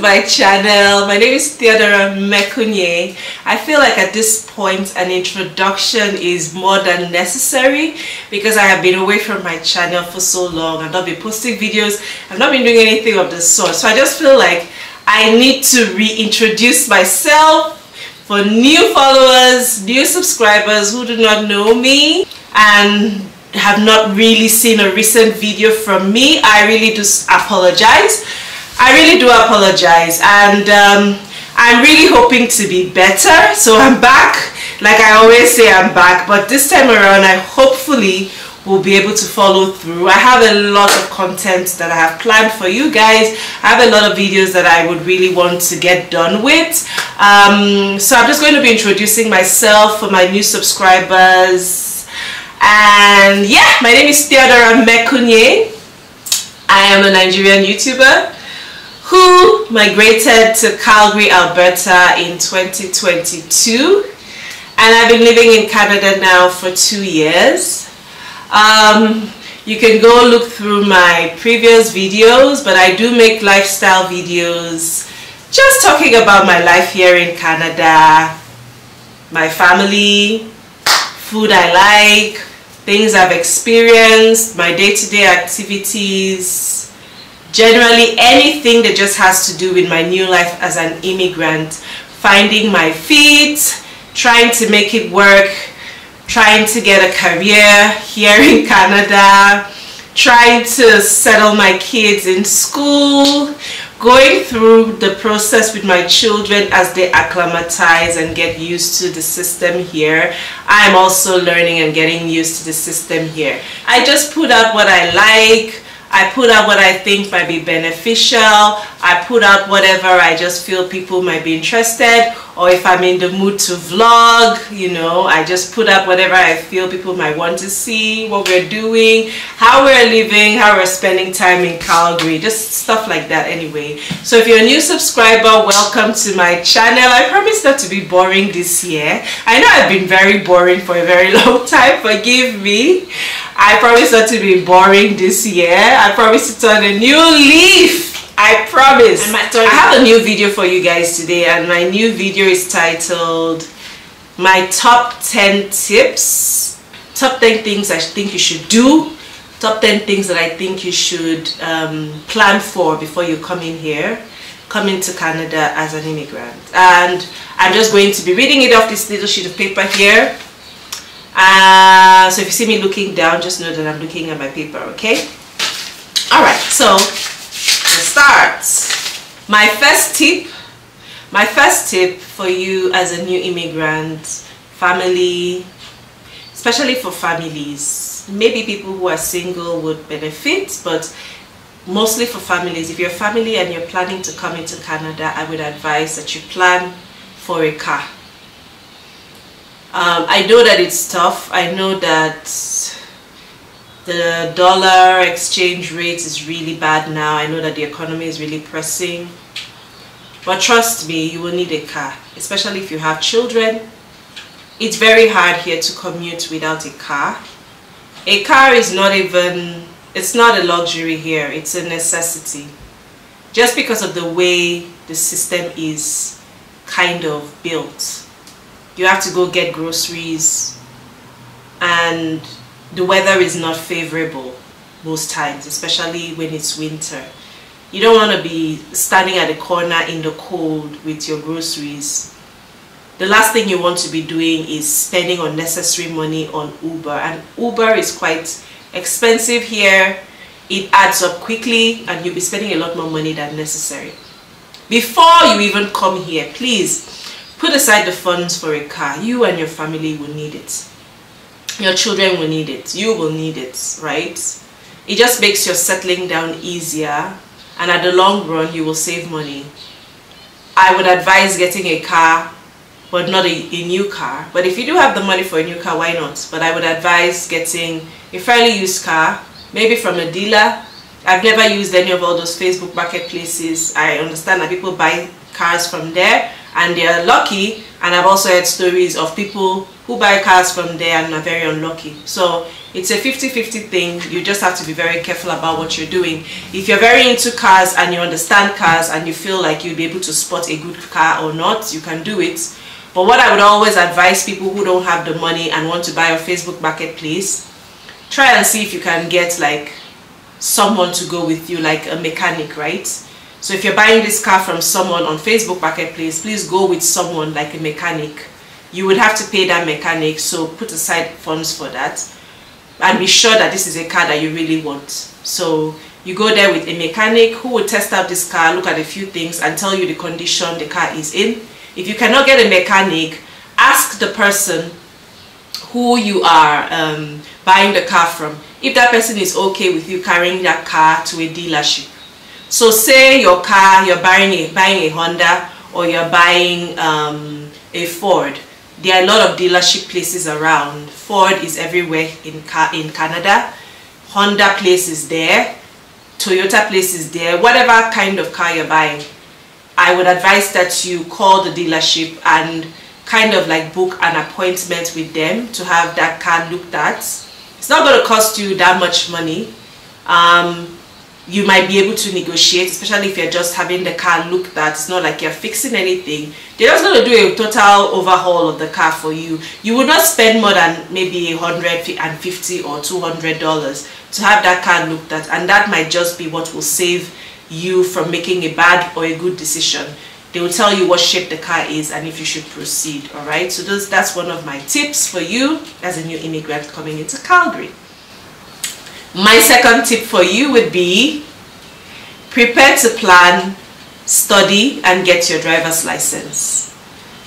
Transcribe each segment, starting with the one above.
my channel. My name is Theodora Mekunye. I feel like at this point an introduction is more than necessary because I have been away from my channel for so long. I've not been posting videos, I've not been doing anything of the sort. So I just feel like I need to reintroduce myself for new followers, new subscribers who do not know me and have not really seen a recent video from me. I really do apologize. I really do apologize, and I'm really hoping to be better. So I'm back. Like I always say, I'm back, but this time around I hopefully will be able to follow through. I have a lot of content that I have planned for you guys. I have a lot of videos that I would really want to get done with. So I'm just going to be introducing myself for my new subscribers. And yeah, my name is Theodora Mekunye. I am a Nigerian YouTuber who migrated to Calgary, Alberta in 2022, and I've been living in Canada now for 2 years. You can go look through my previous videos, but I do make lifestyle videos just talking about my life here in Canada, my family, food I like, things I've experienced, my day-to-day activities, generally anything that just has to do with my new life as an immigrant, finding my feet, trying to make it work, trying to get a career here in Canada, trying to settle my kids in school, going through the process with my children as they acclimatize and get used to the system here. I'm also learning and getting used to the system here. I just put out what I like. I put out what I think might be beneficial. I put out whatever I just feel people might be interested, or if I'm in the mood to vlog, you know, I just put out whatever I feel people might want to see, what we're doing, how we're living, how we're spending time in Calgary, just stuff like that anyway. So if you're a new subscriber, welcome to my channel. I promise not to be boring this year. I know I've been very boring for a very long time, forgive me. I promise not to be boring this year. I promise to turn a new leaf. I promise. I have a new video for you guys today, and my new video is titled My Top 10 Tips. Top 10 things I think you should do. Top 10 things that I think you should plan for before you come into Canada as an immigrant. And I'm just going to be reading it off this little sheet of paper here. So if you see me looking down, just know that I'm looking at my paper, okay? Alright, so let's start. My first tip for you as a new immigrant, family, especially for families, maybe people who are single would benefit, but mostly for families. If you're a family and you're planning to come into Canada, I would advise that you plan for a car. I know that it's tough. I know that the dollar exchange rate is really bad now. I know that the economy is really pressing. But trust me, you will need a car, especially if you have children. It's very hard here to commute without a car. A car is not even, it's not a luxury here. It's a necessity. Just because of the way the system is kind of built. You have to go get groceries, and the weather is not favorable most times, especially when it's winter. You don't want to be standing at a corner in the cold with your groceries. The last thing you want to be doing is spending unnecessary money on Uber, and Uber is quite expensive here. It adds up quickly and you'll be spending a lot more money than necessary. Before you even come here, please put aside the funds for a car. You and your family will need it. Your children will need it. You will need it, right? It just makes your settling down easier, and at the long run, you will save money. I would advise getting a car, but not a new car. But if you do have the money for a new car, why not? But I would advise getting a fairly used car, maybe from a dealer. I've never used any of all those Facebook marketplaces. I understand that people buy cars from there and they are lucky, and I've also heard stories of people who buy cars from there and are very unlucky. So It's a 50-50 thing. You just have to be very careful about what you're doing. If you're very into cars and you understand cars and you feel like you'll be able to spot a good car or not, you can do it. But what I would always advise people who don't have the money and want to buy a Facebook Marketplace, try and see if you can get like someone to go with you, like a mechanic, right? So if you're buying this car from someone on Facebook Marketplace, please go with someone like a mechanic. You would have to pay that mechanic, so put aside funds for that. And be sure that this is a car that you really want. So you go there with a mechanic who will test out this car, look at a few things and tell you the condition the car is in. If you cannot get a mechanic, ask the person who you are buying the car from if that person is okay with you carrying that car to a dealership. So say your car, you're buying a Honda or you're buying a Ford. There are a lot of dealership places around. Ford is everywhere in Canada. Honda place is there. Toyota place is there. Whatever kind of car you're buying, I would advise that you call the dealership and kind of like book an appointment with them to have that car looked at. It's not going to cost you that much money. You might be able to negotiate, especially if you're just having the car looked at. It's not like you're fixing anything. They're just going to do a total overhaul of the car for you. You would not spend more than maybe $150 or $200 to have that car looked at, and that might just be what will save you from making a bad or a good decision. They will tell you what shape the car is and if you should proceed. All right, so that's one of my tips for you as a new immigrant coming into Calgary. My second tip for you would be prepare to plan, study, and get your driver's license.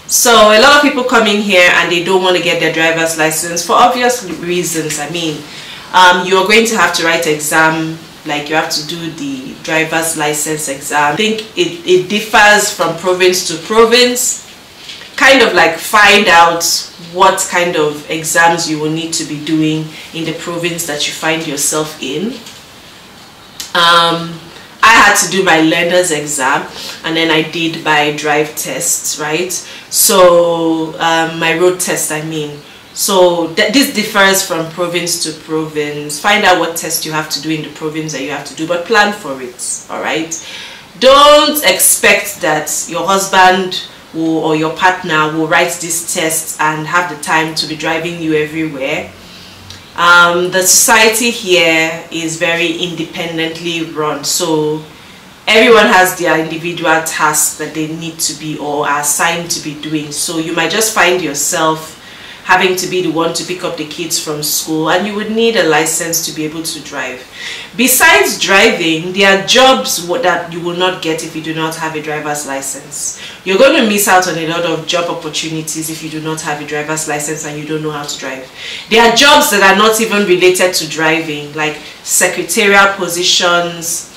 So a lot of people come in here and they don't want to get their driver's license for obvious reasons. I mean, you're going to have to write exam, like you have to do the driver's license exam. I think it differs from province to province. Kind of like find out what kind of exams you will need to be doing in the province that you find yourself in. I had to do my learner's exam and then I did my drive tests, right? So my road test, I mean. So this differs from province to province. Find out what test you have to do in the province that you have to do, but plan for it, all right? Don't expect that your husband or your partner will write this test and have the time to be driving you everywhere. The society here is very independently run, so everyone has their individual tasks that they need to be or are assigned to be doing. So you might just find yourself having to be the one to pick up the kids from school, and you would need a license to be able to drive. Besides driving, there are jobs that you will not get if you do not have a driver's license. You're going to miss out on a lot of job opportunities if you do not have a driver's license and you don't know how to drive. There are jobs that are not even related to driving, like secretarial positions,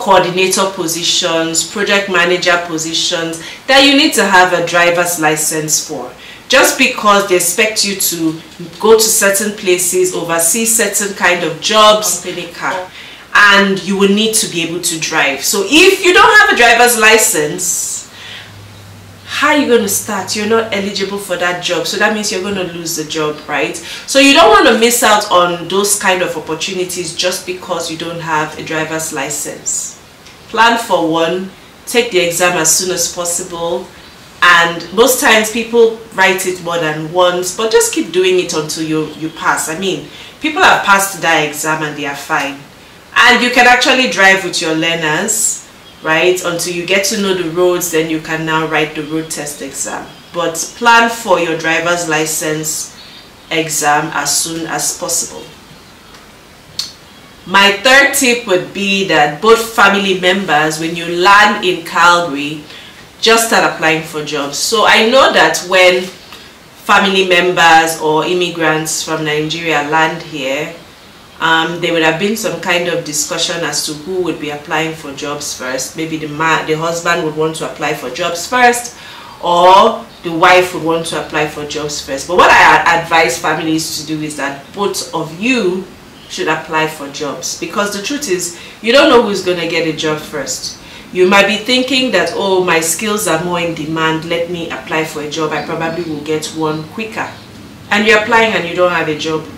coordinator positions, project manager positions, that you need to have a driver's license for. Just because they expect you to go to certain places, oversee certain kind of jobs, company car, and you will need to be able to drive. So if you don't have a driver's license, how are you going to start? You're not eligible for that job, so that means you're going to lose the job, right? So you don't want to miss out on those kind of opportunities just because you don't have a driver's license. Plan for one, take the exam as soon as possible. And most times people write it more than once, but just keep doing it until you pass. I mean, people have passed that exam and they are fine. And you can actually drive with your learners, right? Until you get to know the roads, then you can now write the road test exam. But plan for your driver's license exam as soon as possible. My third tip would be that both family members, when you land in Calgary, just start applying for jobs. So I know that when family members or immigrants from Nigeria land here, there would have been some kind of discussion as to who would be applying for jobs first. Maybe the husband would want to apply for jobs first, or the wife would want to apply for jobs first. But what I advise families to do is that both of you should apply for jobs, because the truth is you don't know who's going to get a job first. You might be thinking that, oh, my skills are more in demand, let me apply for a job, I probably will get one quicker. And you're applying and you don't have a job.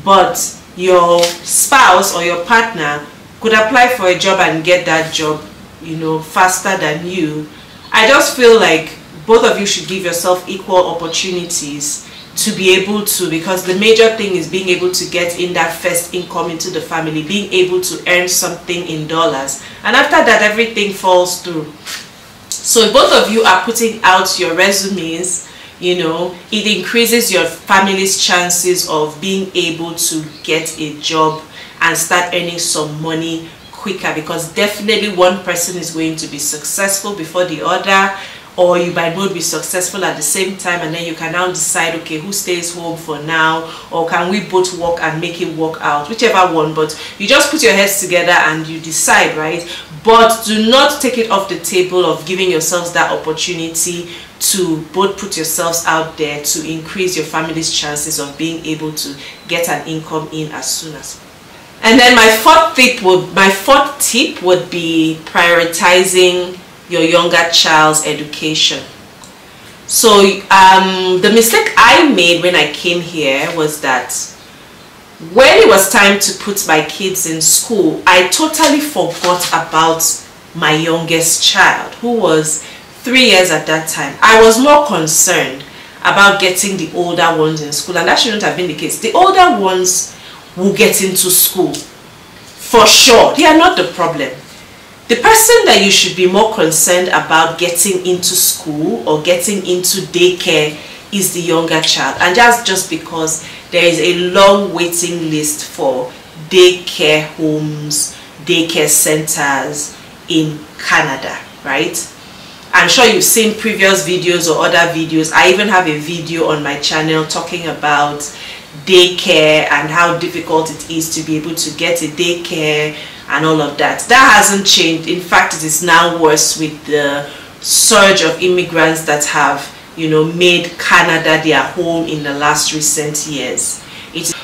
but your spouse or your partner could apply for a job and get that job, you know, faster than you, I just feel like both of you should give yourself equal opportunities to be able to, because the major thing is being able to get in that first income into the family, being able to earn something in dollars, and after that everything falls through. So if both of you are putting out your resumes, you know, it increases your family's chances of being able to get a job and start earning some money quicker, because definitely one person is going to be successful before the other, or you might both be successful at the same time, and then you can now decide, okay, who stays home for now, or can we both work and make it work out, whichever one. But you just put your heads together and you decide, right? But do not take it off the table of giving yourselves that opportunity to both put yourselves out there to increase your family's chances of being able to get an income in as soon as. And then my fourth tip would be prioritizing your younger child's education. So the mistake I made when I came here was that when it was time to put my kids in school, I totally forgot about my youngest child, who was 3 years at that time. I was more concerned about getting the older ones in school, and that shouldn't have been the case. The older ones will get into school for sure. They are not the problem. The person that you should be more concerned about getting into school or getting into daycare is the younger child, and that's just because there is a long waiting list for daycare homes, daycare centers in Canada, right? I'm sure you've seen previous videos or other videos. I even have a video on my channel talking about daycare and how difficult it is to be able to get a daycare and all of that. That hasn't changed. In fact, it is now worse with the surge of immigrants that have, you know, made Canada their home in the last recent years.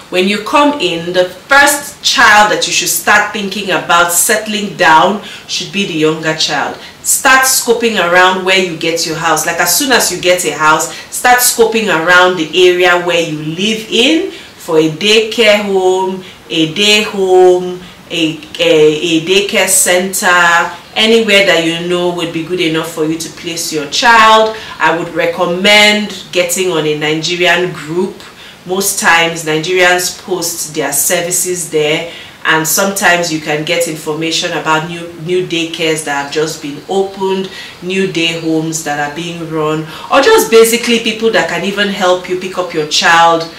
When you come in, the first child that you should start thinking about settling down should be the younger child. Start scoping around where you get your house. Like as soon as you get a house, start scoping around the area where you live in for a daycare home, a day home, a daycare center, anywhere that you know would be good enough for you to place your child. I would recommend getting on a Nigerian group. Most times Nigerians post their services there, and sometimes you can get information about new daycares that have just been opened, new day homes that are being run, or just basically people that can even help you pick up your child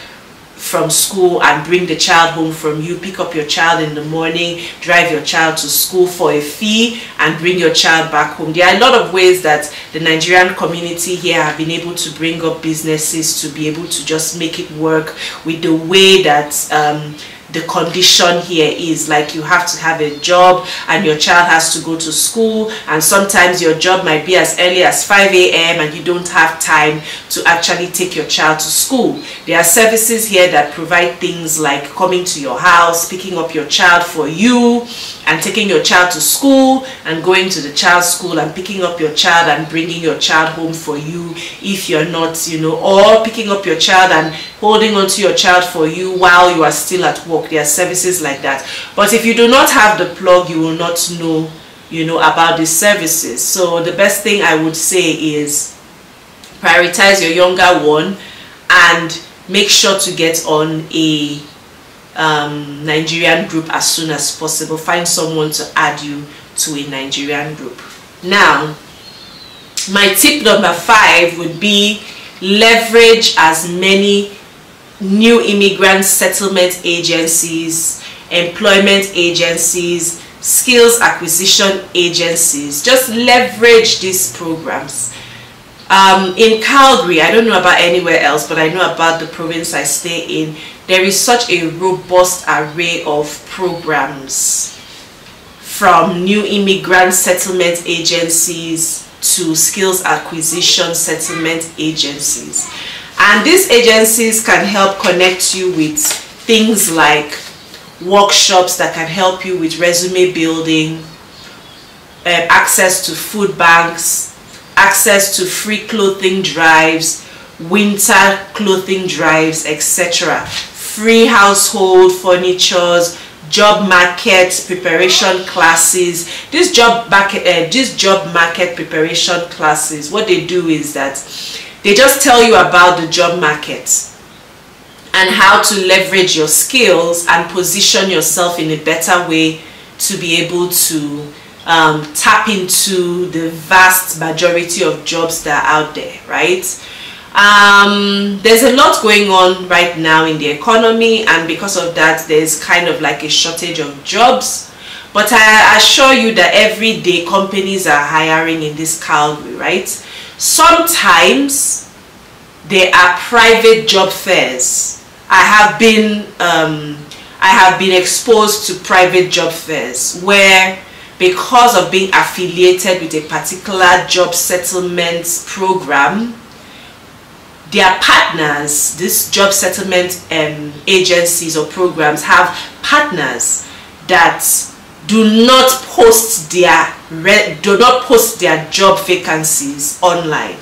from school and bring the child home from you. Pick up your child in the morning, drive your child to school for a fee, and bring your child back home. There are a lot of ways that the Nigerian community here have been able to bring up businesses to be able to just make it work with the way that the condition here is. Like you have to have a job and your child has to go to school, and sometimes your job might be as early as 5 a.m. and you don't have time to actually take your child to school. There are services here that provide things like coming to your house, picking up your child for you, and taking your child to school, and going to the child's school and picking up your child and bringing your child home for you if you're not, you know, or picking up your child and holding on to your child for you while you are still at work. There are services like that. But if you do not have the plug, you will not know, you know, about these services. So the best thing I would say is prioritize your younger one and make sure to get on a Nigerian group as soon as possible. Find someone to add you to a Nigerian group. Now, my tip number 5 would be leverage as many new immigrant settlement agencies, employment agencies, skills acquisition agencies. Just leverage these programs. In Calgary, I don't know about anywhere else, but I know about the province I stay in, there is such a robust array of programs, from new immigrant settlement agencies to skills acquisition settlement agencies. And these agencies can help connect you with things like workshops that can help you with resume building, access to food banks, access to free clothing drives, winter clothing drives, etc. free household furnitures, job market preparation classes. This job market preparation classes, what they do is that they just tell you about the job market and how to leverage your skills and position yourself in a better way to be able to tap into the vast majority of jobs that are out there, right? There's a lot going on right now in the economy, and because of that there's kind of like a shortage of jobs, but I assure you that every day companies are hiring in this Calgary, right? Sometimes there are private job fairs. I have been exposed to private job fairs where, because of being affiliated with a particular job settlement program, their partners, these job settlement agencies or programs, have partners that do not post their job vacancies online.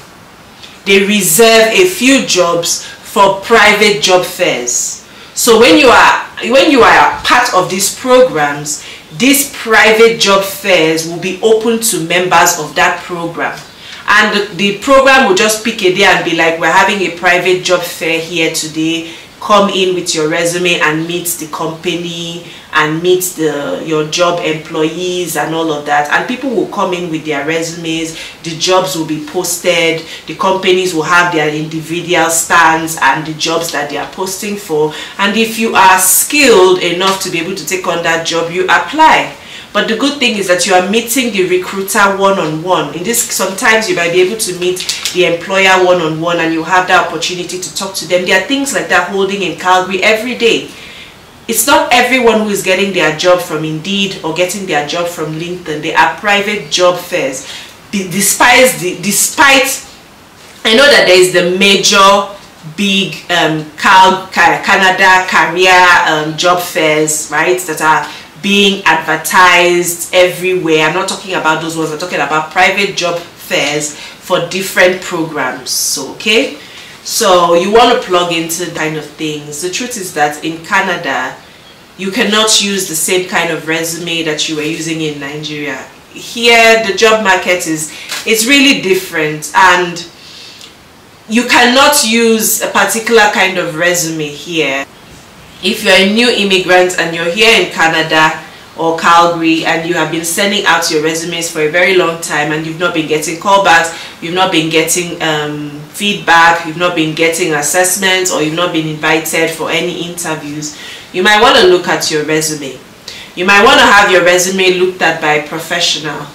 They reserve a few jobs for private job fairs. So when you are part of these programs, these private job fairs will be open to members of that program, and the program will just pick a day and be like, we're having a private job fair here today, come in with your resume and meet the company and meet your job employees and all of that. And people will come in with their resumes, the jobs will be posted, the companies will have their individual stands and the jobs that they are posting for, and if you are skilled enough to be able to take on that job, you apply. But the good thing is that you are meeting the recruiter one-on-one. In this, sometimes you might be able to meet the employer one-on-one and you have the opportunity to talk to them. There are things like that holding in Calgary every day. It's not everyone who is getting their job from Indeed or getting their job from LinkedIn. They are private job fairs. Despite I know that there is the major big Canada career job fairs, right, that are being advertised everywhere. I'm not talking about those ones. I'm talking about private job fairs for different programs. So okay, so you want to plug into kind of things. The truth is that in Canada you cannot use the same kind of resume that you were using in Nigeria. Here the job market is really different, and you cannot use a particular kind of resume here. If you're a new immigrant and you're here in Canada or Calgary and you have been sending out your resumes for a very long time and you've not been getting callbacks, you've not been getting feedback, you've not been getting assessments, or you've not been invited for any interviews, you might want to look at your resume. You might want to have your resume looked at by a professional,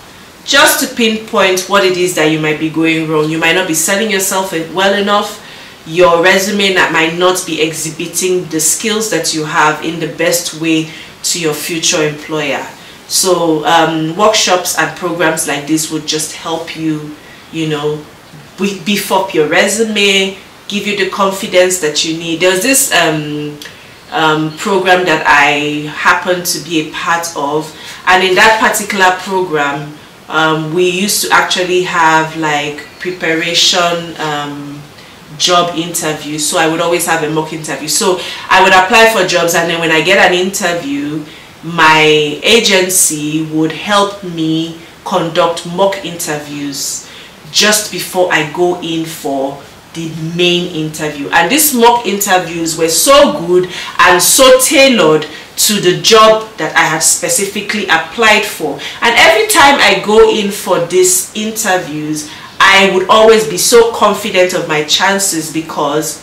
just to pinpoint what it is that you might be going wrong. You might not be selling yourself well enough. Your resume might not be exhibiting the skills that you have in the best way to your future employer. So workshops and programs like this would just help you, you know, beef up your resume, give you the confidence that you need. There's this program that I happen to be a part of, and in that particular program we used to actually have like preparation job interviews. So I would always have a mock interview. So I would apply for jobs, and then when I get an interview, my agency would help me conduct mock interviews just before I go in for the main interview. And these mock interviews were so good and so tailored to the job that I had specifically applied for. And every time I go in for these interviews, I would always be so confident of my chances, because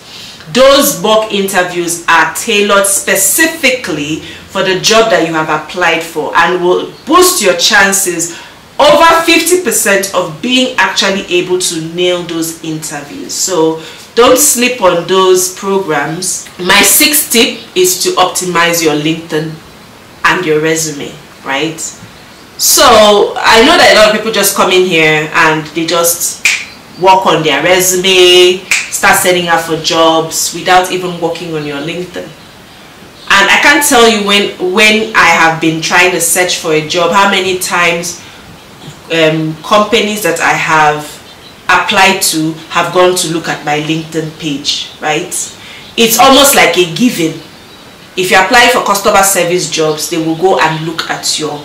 those mock interviews are tailored specifically for the job that you have applied for and will boost your chances over 50% of being actually able to nail those interviews. So don't sleep on those programs. My sixth tip is to optimize your LinkedIn and your resume, right? So I know that a lot of people just come in here and they just work on their resume, start sending out for jobs without even working on your LinkedIn. And I can't tell you when I have been trying to search for a job, how many times companies that I have applied to have gone to look at my LinkedIn page, right? It's almost like a given If you're applying for customer service jobs, they will go and look at your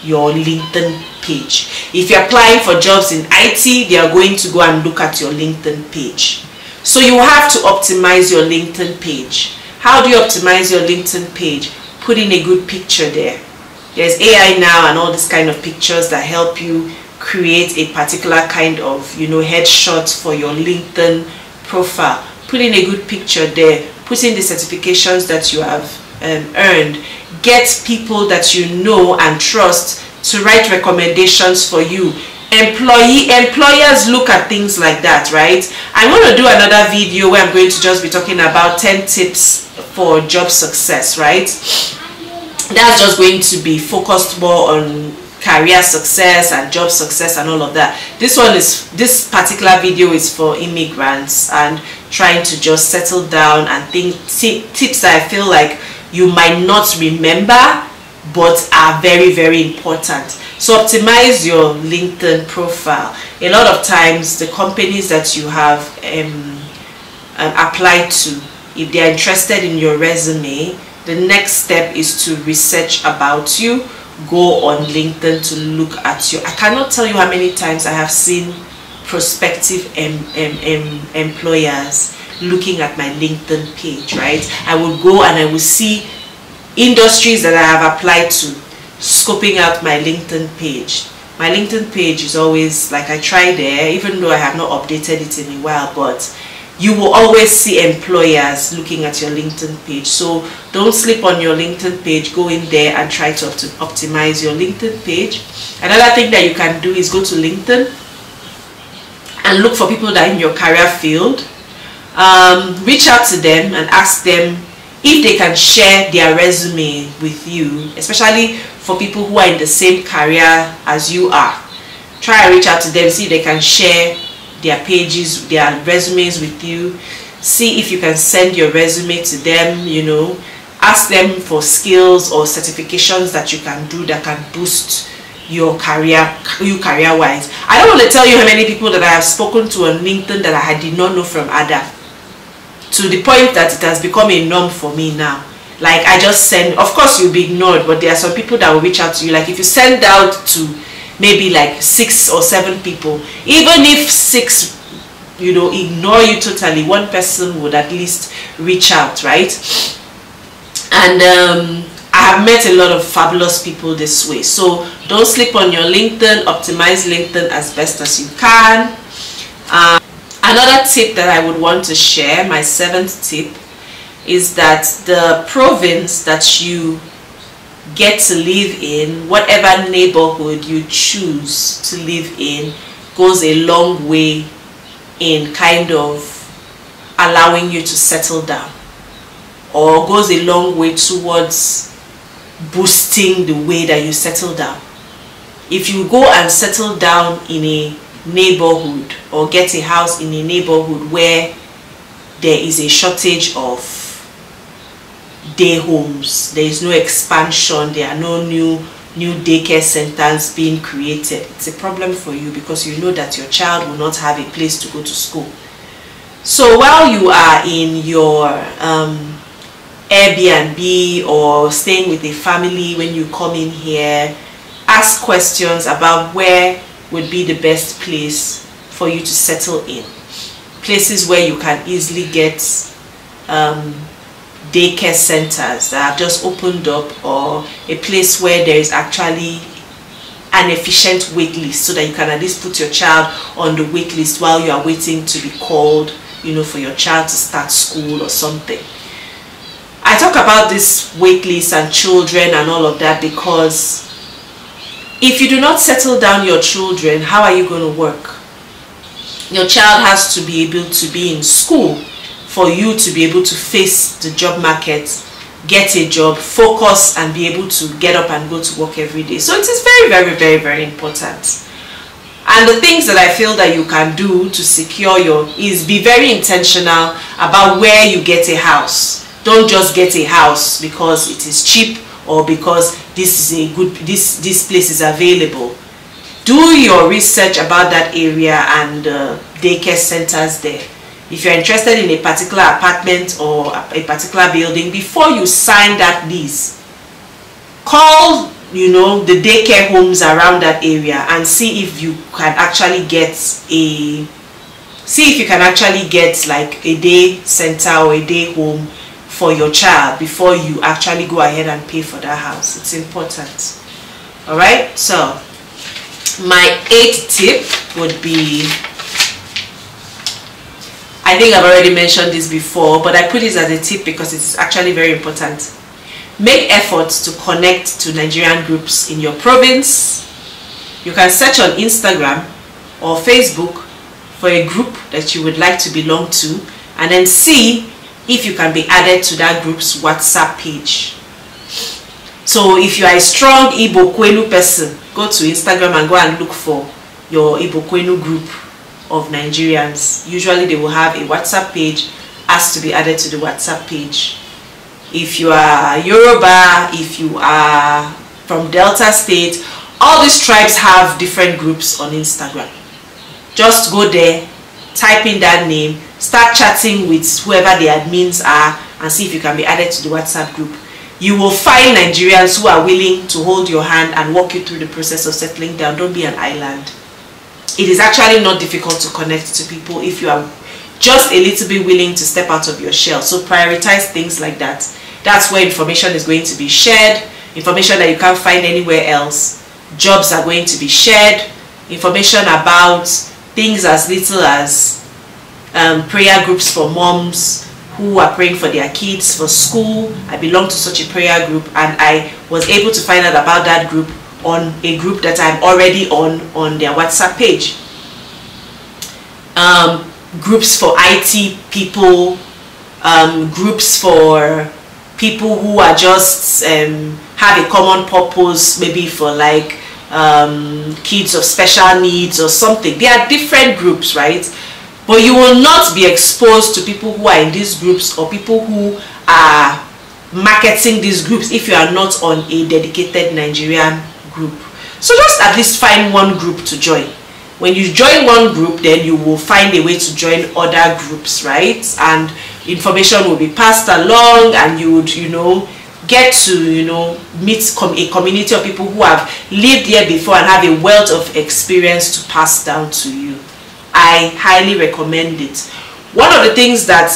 LinkedIn page. If you're applying for jobs in IT, they are going to go and look at your LinkedIn page. So you have to optimize your LinkedIn page. How do you optimize your LinkedIn page? Put in a good picture there. There's AI now and all these kind of pictures that help you create a particular kind of, headshot for your LinkedIn profile. Put in a good picture there. Put in the certifications that you have earned. Get people that you know and trust to write recommendations for you. Employers look at things like that, right? I'm going to do another video where I'm going to just be talking about 10 tips for job success, right? That's just going to be focused more on career success and job success and all of that. This particular video is for immigrants and trying to just settle down and tips that I feel like you might not remember but are very, very important. So optimize your LinkedIn profile. A lot of times the companies that you have applied to, if they are interested in your resume, the next step is to research about you. Go on LinkedIn to look at you. I cannot tell you how many times I have seen prospective employers looking at my LinkedIn page, right? I will go and I will see industries that I have applied to, scoping out my LinkedIn page. My LinkedIn page is always, like, I try there, even though I have not updated it in a while, but you will always see employers looking at your LinkedIn page. So don't sleep on your LinkedIn page. Go in there and try to optimize your LinkedIn page. Another thing that you can do is go to LinkedIn and look for people that are in your career field. Reach out to them and ask them if they can share their resume with you, especially for people who are in the same career as you are. Try and reach out to them, see if they can share their pages, their resumes with you. See if you can send your resume to them, ask them for skills or certifications that you can do that can boost your career-wise. I don't want to tell you how many people that I have spoken to on LinkedIn that I did not know from Ada, to the point that it has become a norm for me now. Like, I just send, of course you'll be ignored, but there are some people that will reach out to you. Like, if you send out to maybe like 6 or 7 people, even if 6 ignore you totally, one person would at least reach out, right? And I have met a lot of fabulous people this way. So don't sleep on your LinkedIn. Optimize LinkedIn as best as you can. Another tip that I would want to share, my 7th tip, is that the province that you get to live in, whatever neighborhood you choose to live in, goes a long way in kind of allowing you to settle down, or goes a long way towards boosting the way that you settle down. If you go and settle down in a neighborhood or get a house in a neighborhood where there is a shortage of day homes, there is no expansion, there are no new daycare centers being created, it's a problem for you, because you know that your child will not have a place to go to school. So while you are in your Airbnb or staying with a family, when you come in here, ask questions about where would be the best place for you to settle in. Places where you can easily get daycare centers that have just opened up, or a place where there is actually an efficient wait list, so that you can at least put your child on the wait list while you are waiting to be called, for your child to start school or something. I talk about this wait list and children and all of that because if you do not settle down your children, how are you going to work? Your child has to be able to be in school for you to be able to face the job market, get a job, focus, and be able to get up and go to work every day. So it is very, very, very, very important. And the things that I feel that you can do to secure is be very intentional about where you get a house. Don't just get a house because it is cheap or because this place is available. Do your research about that area and daycare centers there. if you're interested in a particular apartment or a particular building, before you sign that lease, call, you know, the daycare homes around that area and see if you can actually get like a day center or a day home for your child before you actually go ahead and pay for that house. It's important. All right, so my 8th tip would be, I think I've already mentioned this before, but I put this as a tip because it's actually very important. Make efforts to connect to Nigerian groups in your province. You can search on Instagram or Facebook for a group that you would like to belong to, and then see if you can be added to that group's WhatsApp page. So if you are a strong Igbo Kwenu person, go to Instagram and go and look for your Igbo Kwenu group of Nigerians. Usually they will have a WhatsApp page. Ask to be added to the WhatsApp page. If you are Yoruba, if you are from Delta State, all these tribes have different groups on Instagram. Just go there, type in that name, start chatting with whoever the admins are, and see if you can be added to the WhatsApp group. You will find Nigerians who are willing to hold your hand and walk you through the process of settling down. Don't be an island. It is actually not difficult to connect to people if you are just a little bit willing to step out of your shell. So prioritize things like that. That's where information is going to be shared, information that you can't find anywhere else. Jobs are going to be shared, information about things as little as prayer groups for moms who are praying for their kids for school. I belong to such a prayer group, and I was able to find out about that group on a group that I'm already on their WhatsApp page. Groups for IT people, groups for people who are just have a common purpose, maybe for like kids of special needs or something. There are different groups, right? But you will not be exposed to people who are in these groups or people who are marketing these groups if you are not on a dedicated Nigerian group. So just at least find one group to join. When you join one group, then you will find a way to join other groups, right? And information will be passed along, and you would, you know, get to, you know, meet a community of people who have lived here before and have a wealth of experience to pass down to you. I highly recommend it. One of the things that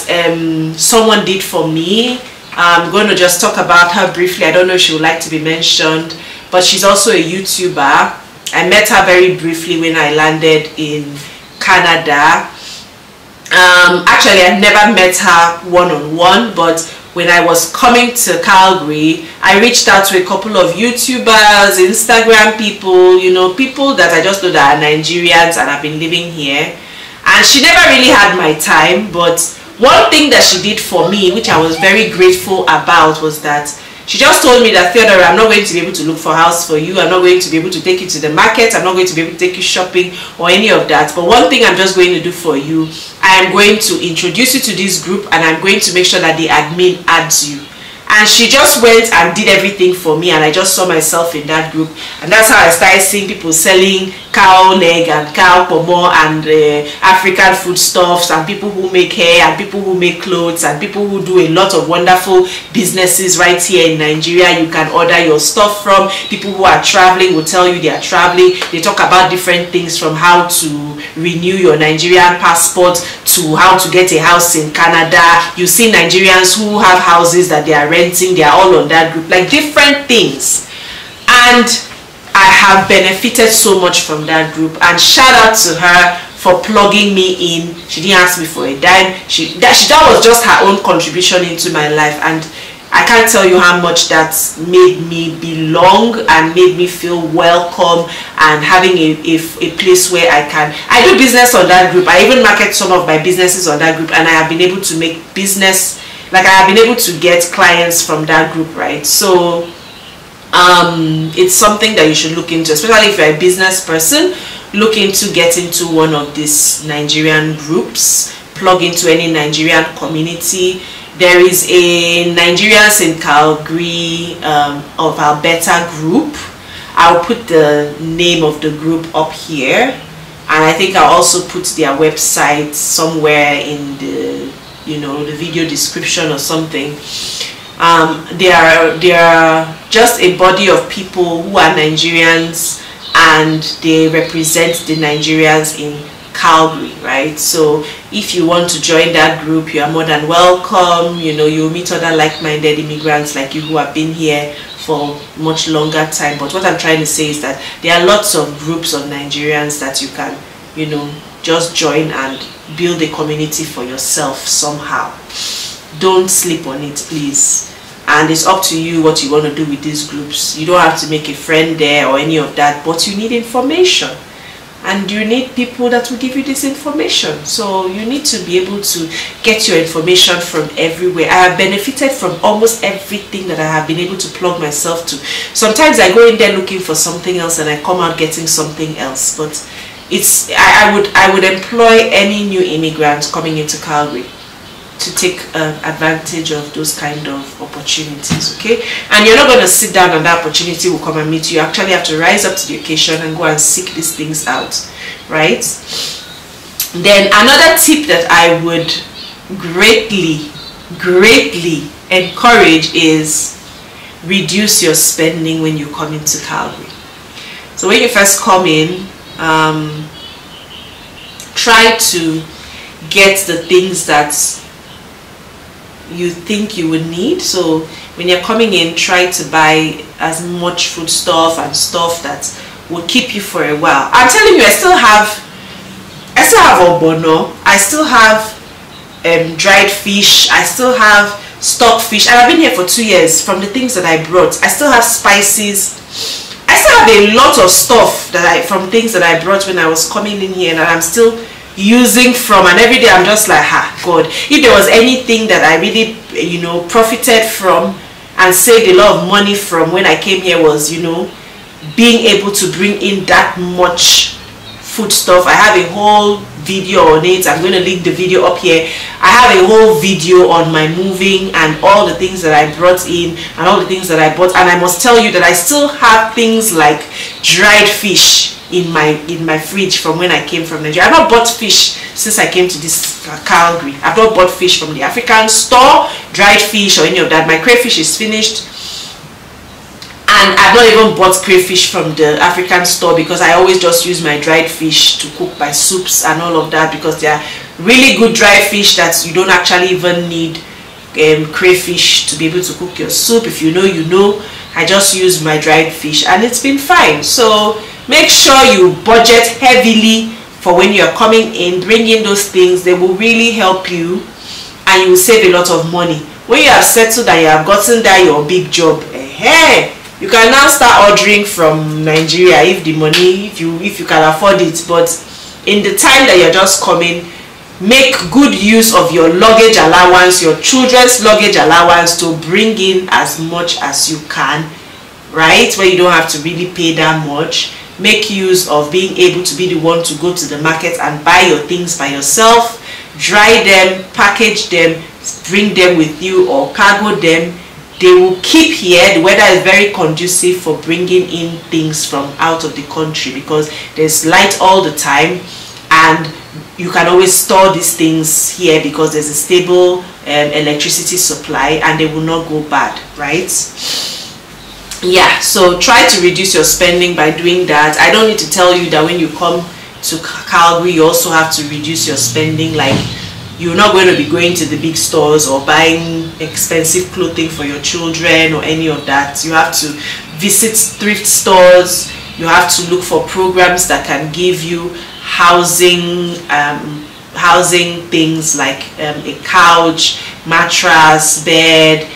someone did for me, I'm going to just talk about her briefly. I don't know if she would like to be mentioned, but she's also a YouTuber. I met her very briefly when I landed in Canada. Actually, I've never met her one-on-one, but when I was coming to Calgary, I reached out to a couple of YouTubers, Instagram people, you know, people that I just know that are Nigerians and have been living here. And she never really had my time, but one thing that she did for me, which I was very grateful about, was that she just told me that, Theodora, I'm not going to be able to look for a house for you. I'm not going to be able to take you to the market. I'm not going to be able to take you shopping or any of that. But one thing I'm just going to do for you, I am going to introduce you to this group, and I'm going to make sure that the admin adds you. And she just went and did everything for me, and I just saw myself in that group. And that's how I started seeing people selling cow leg and cow pomo and African foodstuffs, and people who make hair, and people who make clothes, and people who do a lot of wonderful businesses right here in Nigeria. You can order your stuff from. People who are traveling will tell you they are traveling. They talk about different things, from how to renew your Nigerian passport to how to get a house in Canada. You see Nigerians who have houses that they are renting. They are all on that group, like different things. And I have benefited so much from that group, and shout out to her for plugging me in. She didn't ask me for a dime. That was just her own contribution into my life, and I can't tell you how much that made me belong and made me feel welcome, and having a place where I do business on that group. I even market some of my businesses on that group, and I have been able to make business, like I have been able to get clients from that group, right? So it's something that you should look into, especially if you're a business person. Look into getting to one of these Nigerian groups, plug into any Nigerian community. There is a Nigerians in Calgary of Alberta group. I'll put the name of the group up here. and I think I'll also put their website somewhere in the the video description or something. They are just a body of people who are Nigerians, and they represent the Nigerians in Calgary, right? So if you want to join that group, you are more than welcome. You'll meet other like-minded immigrants like you who have been here for much longer time. But what I'm trying to say is that there are lots of groups of Nigerians that you can just join and build a community for yourself somehow. Don't sleep on it, please. And it's up to you what you want to do with these groups. You don't have to make a friend there or any of that, but you need information, and you need people that will give you this information. So you need to be able to get your information from everywhere. I have benefited from almost everything that I have been able to plug myself to. Sometimes I go in there looking for something else and I come out getting something else. But I would employ any new immigrant coming into Calgary to take advantage of those kind of opportunities, okay? And you're not going to sit down and that opportunity will come and meet you. You actually have to rise up to the occasion and go and seek these things out, right? Then another tip that I would greatly encourage is reduce your spending when you come into Calgary. So when you first come in, try to get the things that you think you would need. So when you're coming in, try to buy as much food stuff and stuff that will keep you for a while. I'm telling you, I still have obono, I still have dried fish, I still have stocked fish, and I've been here for 2 years. From the things that I brought, I still have spices, I still have a lot of stuff from things that I brought when I was coming in here, and I'm still using from, and every day I'm just like, God, if there was anything that I really profited from and saved a lot of money from when I came here, was being able to bring in that much food stuff. I have a whole video on it. I'm going to link the video up here. I have a whole video on my moving and all the things that I brought in and all the things that I bought, and I must tell you that I still have things like dried fish in my fridge from when I came from Nigeria. I've not bought fish since I came to this Calgary. I've not bought fish from the African store, dried fish or any of that. My crayfish is finished, and I've not even bought crayfish from the African store because I always just use my dried fish to cook my soups and all of that, because they are really good dried fish that you don't actually even need crayfish to be able to cook your soup. If you know, I just use my dried fish and it's been fine. So make sure you budget heavily for when you're coming in. Bring in those things. They will really help you and you will save a lot of money. When you have settled and you have gotten that your big job, you can now start ordering from Nigeria if the money, if you can afford it. But in the time that you're just coming, make good use of your luggage allowance, your children's luggage allowance, to bring in as much as you can, right? Where you don't have to really pay that much. Make use of being able to be the one to go to the market and buy your things by yourself, dry them, package them, bring them with you or cargo them. They will keep here. The weather is very conducive for bringing in things from out of the country because there's light all the time, and you can always store these things here because there's a stable electricity supply and they will not go bad, right? Yeah, so try to reduce your spending by doing that. I don't need to tell you that when you come to Calgary, you also have to reduce your spending. Like, you're not going to be going to the big stores or buying expensive clothing for your children or any of that. You have to visit thrift stores. You have to look for programs that can give you housing things like a couch, mattress, bed.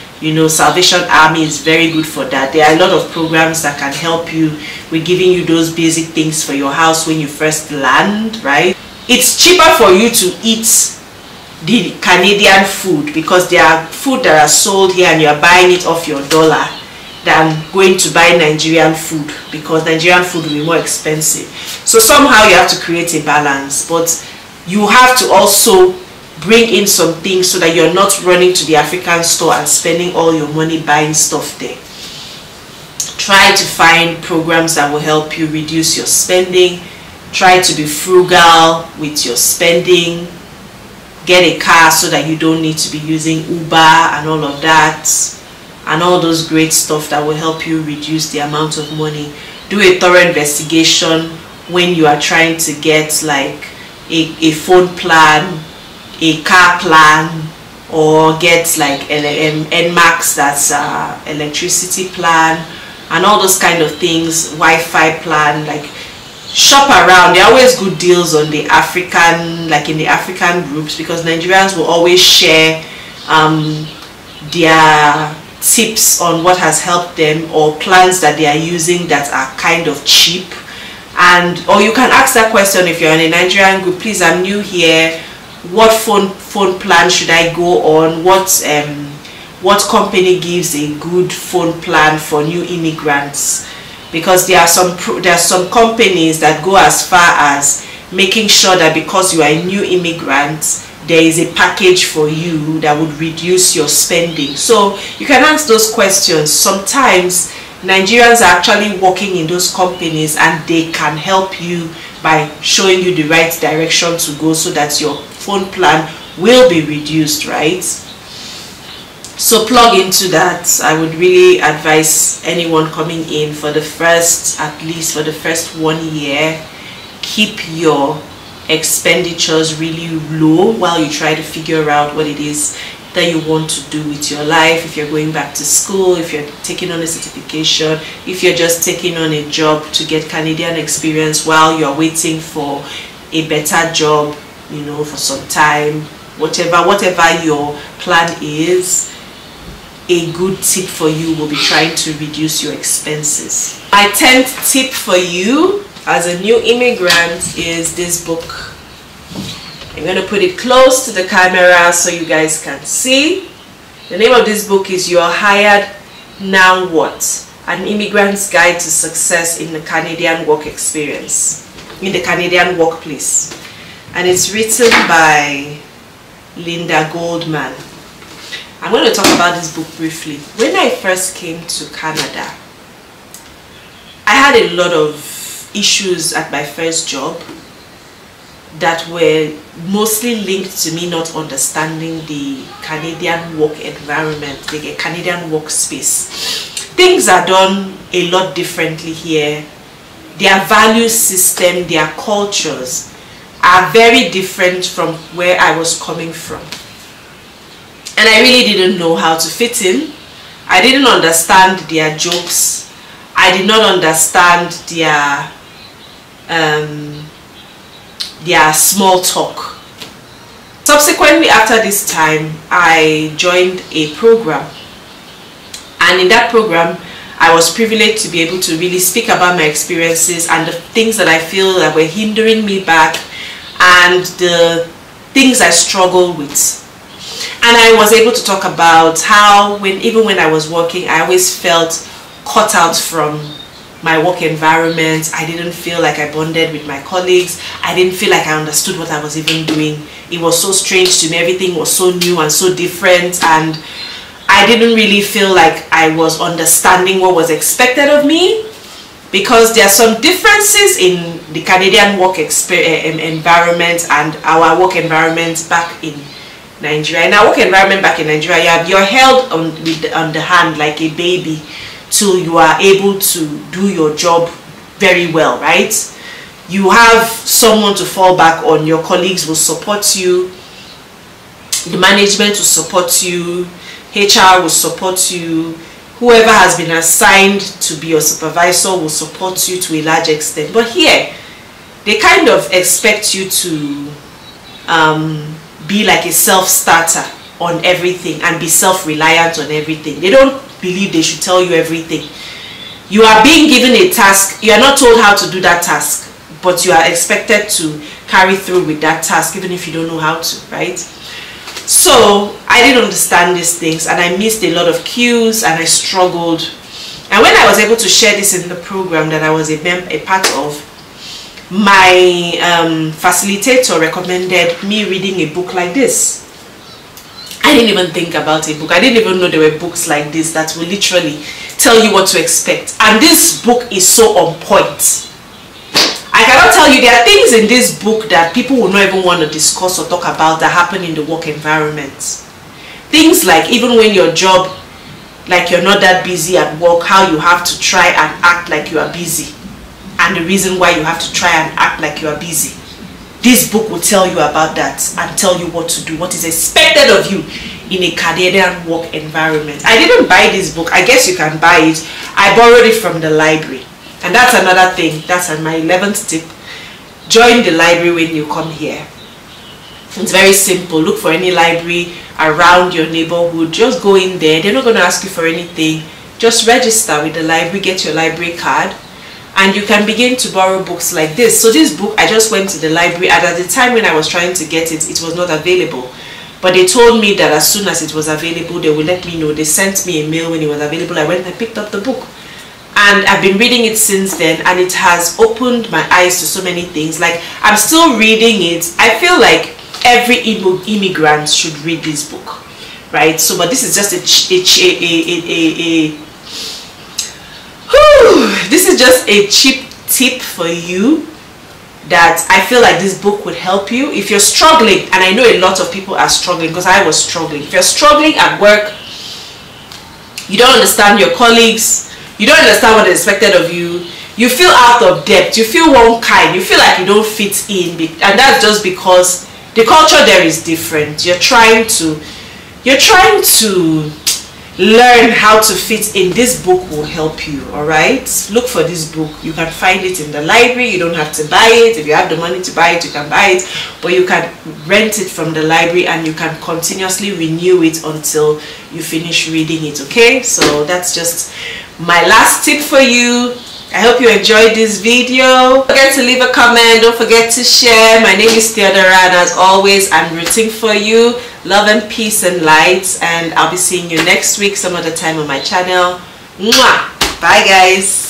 Salvation Army is very good for that. There are a lot of programs that can help you with giving you those basic things for your house when you first land, right? It's cheaper for you to eat the Canadian food because there are food that are sold here and you're buying it off your dollar than going to buy Nigerian food, because Nigerian food will be more expensive. So somehow you have to create a balance, but you have to also bring in some things so that you're not running to the African store and spending all your money buying stuff there. Try to find programs that will help you reduce your spending. try to be frugal with your spending, get a car so that you don't need to be using Uber and all of that, and all those great stuff that will help you reduce the amount of money. Do a thorough investigation when you are trying to get like a phone plan, a car plan, or get like NMAX, that's electricity plan, and all those kind of things, Wi-Fi plan. Like, shop around. There are always good deals on the African, like in the African groups, because Nigerians will always share their tips on what has helped them, or plans that they are using that are kind of cheap. And or you can ask that question if you're in a Nigerian group: please, I'm new here, what phone plan should I go on? What company gives a good phone plan for new immigrants? Because there are some companies that go as far as making sure that because you are a new immigrant, there is a package for you that would reduce your spending. So you can ask those questions. Sometimes Nigerians are actually working in those companies, and they can help you by showing you the right direction to go so that your phone plan will be reduced, right? So plug into that. I would really advise anyone coming in for the first, at least for the first 1 year, keep your expenditures really low while you try to figure out what it is that you want to do with your life. If you're going back to school, if you're taking on a certification, if you're just taking on a job to get Canadian experience while you're waiting for a better job, you know, for some time, whatever your plan is, a good tip for you will be trying to reduce your expenses. My 10th tip for you as a new immigrant is this book. I'm going to put it close to the camera so you guys can see. The name of this book is You're Hired, Now What? An Immigrant's Guide to Success in the Canadian Work Experience, in the Canadian Workplace. And it's written by Linda Goldman. I'm going to talk about this book briefly. When I first came to Canada, I had a lot of issues at my first job that were mostly linked to me not understanding the Canadian work environment, the Canadian workspace. Things are done a lot differently here. Their value system, their cultures are very different from where I was coming from. And I really didn't know how to fit in. I didn't understand their jokes. I did not understand their small talk. Subsequently, after this time, I joined a program. And in that program, I was privileged to be able to really speak about my experiences and the things that I feel that were hindering me back, and the things I struggled with. And I was able to talk about how even when I was working, I always felt cut out from my work environment. I didn't feel like I bonded with my colleagues. I didn't feel like I understood what I was even doing. It was so strange to me. Everything was so new and so different, and I didn't really feel like I was understanding what was expected of me, because there are some differences in the Canadian work environment and our work environment back in Nigeria. In our work environment back in Nigeria, you're held on the hand like a baby till you are able to do your job very well, right? You have someone to fall back on. Your colleagues will support you, the management will support you, HR will support you, whoever has been assigned to be your supervisor will support you to a large extent. But here, they kind of expect you to be like a self-starter on everything and be self-reliant on everything. They don't believe they should tell you everything. You are being given a task. You are not told how to do that task, but you are expected to carry through with that task even if you don't know how to, right? So I didn't understand these things, and I missed a lot of cues, and I struggled. And when I was able to share this in the program that I was a part of, my facilitator recommended me reading a book like this. I didn't even think about a book. I didn't even know there were books like this that will literally tell you what to expect. And this book is so on point. I cannot tell you, there are things in this book that people will not even want to discuss or talk about that happen in the work environment. Things like even when your job, like you're not that busy at work, how you have to try and act like you are busy, and the reason why you have to try and act like you are busy. This book will tell you about that and tell you what to do, what is expected of you in a Canadian work environment. I didn't buy this book. I guess you can buy it. I borrowed it from the library. And that's another thing. That's my 11th tip. Join the library when you come here. It's very simple. Look for any library around your neighborhood. Just go in there. They're not going to ask you for anything. Just register with the library, get your library card, and you can begin to borrow books like this. So this book, I just went to the library, and at the time when I was trying to get it, it was not available. But they told me that as soon as it was available, they would let me know. They sent me a mail when it was available. I went and picked up the book. And I've been reading it since then, and it has opened my eyes to so many things. Like, I'm still reading it. I feel like every immigrant should read this book, right? So, but this is just this is just a cheap tip for you that I feel like this book would help you if you're struggling. And I know a lot of people are struggling, because I was struggling. If you're struggling at work, you don't understand your colleagues, you don't understand what is expected of you, you feel out of depth, you feel one kind, you feel like you don't fit in, and that's just because the culture there is different. You're trying to learn how to fit in. This book will help you. All right, look for this book. You can find it in the library. You don't have to buy it. If you have the money to buy it, you can buy it, but you can rent it from the library, and you can continuously renew it until you finish reading it. Okay, so that's just my last tip for you. I hope you enjoyed this video. Don't forget to leave a comment. Don't forget to share. My name is Theodora, and as always, I'm rooting for you. Love and peace and light, and I'll be seeing you next week some other time on my channel. Mwah! Bye guys.